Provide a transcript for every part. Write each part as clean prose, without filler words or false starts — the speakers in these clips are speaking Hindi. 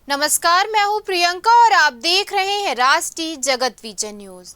नमस्कार, मैं हूं प्रियंका और आप देख रहे हैं Rashtriya Jagat vision news.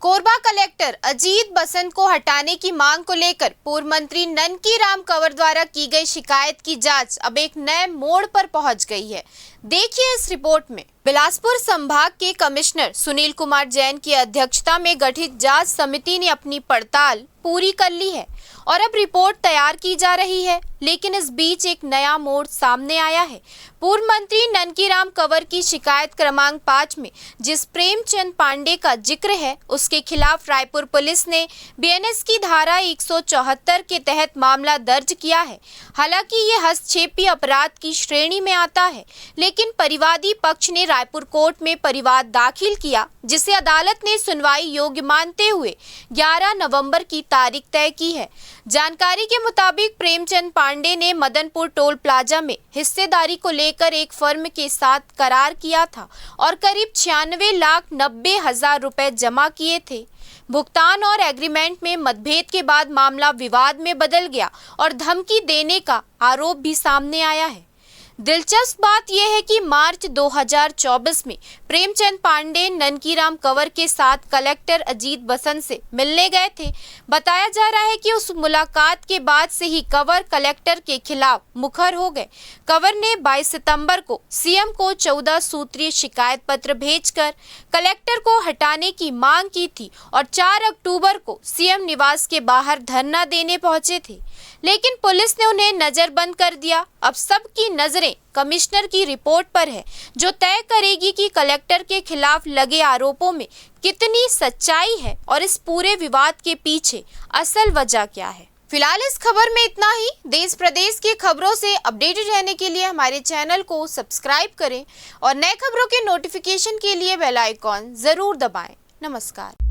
Korba collector Ajit Basant को हटाने की मांग को लेकर पूर्व मंत्री ननकीराम कंवर द्वारा की गई शिकायत की जांच अब एक नए मोड़ पर पहुंच गई है। देखिए इस रिपोर्ट में। बिलासपुर संभाग के कमिश्नर सुनील कुमार जैन की अध्यक्षता में गठित जांच समिति ने अपनी पड़ताल पूरी कर ली है और अब रिपोर्ट तैयार की जा रही है। लेकिन इस बीच एक नया मोड़ सामने आया है। पूर्व मंत्री ननकीराम कंवर की शिकायत क्रमांक 5 में जिस प्रेमचंद पांडे का जिक्र है, उसके खिलाफ रायपुर पुलिस ने बीएनएस की धारा 174 के तहत मामला दर्ज किया है। हालांकि ये हस्तक्षेपी अपराध की श्रेणी में आता है, लेकिन परिवादी पक्ष ने रायपुर कोर्ट में परिवाद दाखिल किया, जिसे अदालत ने सुनवाई योग्य मानते हुए 11 नवंबर की तारीख तय की है। जानकारी के मुताबिक प्रेमचंद पांडे ने मदनपुर टोल प्लाजा में हिस्सेदारी को लेकर एक फर्म के साथ करार किया था और करीब 96,90,000 रुपए जमा किए थे। भुगतान और एग्रीमेंट में मतभेद के बाद मामला विवाद में बदल गया और धमकी देने का आरोप भी सामने आया है। दिलचस्प बात यह है कि मार्च 2024 में प्रेमचंद पांडे ननकीराम कंवर के साथ कलेक्टर अजीत बसंत से मिलने गए थे। बताया जा रहा है कि उस मुलाकात के बाद से ही कंवर कलेक्टर के खिलाफ मुखर हो गए। कंवर ने 22 सितंबर को सीएम को 14 सूत्रीय शिकायत पत्र भेजकर कलेक्टर को हटाने की मांग की थी और 4 अक्टूबर को सीएम निवास के बाहर धरना देने पहुंचे थे, लेकिन पुलिस ने उन्हें नजरबंद कर दिया। अब सबकी नजरें कमिश्नर की रिपोर्ट पर है, जो तय करेगी कि कलेक्टर के खिलाफ लगे आरोपों में कितनी सच्चाई है और इस पूरे विवाद के पीछे असल वजह क्या है। फिलहाल इस खबर में इतना ही। देश प्रदेश की खबरों से अपडेटेड रहने के लिए हमारे चैनल को सब्सक्राइब करें और नए खबरों के नोटिफिकेशन के लिए बेल आइकॉन जरूर दबाएं। नमस्कार।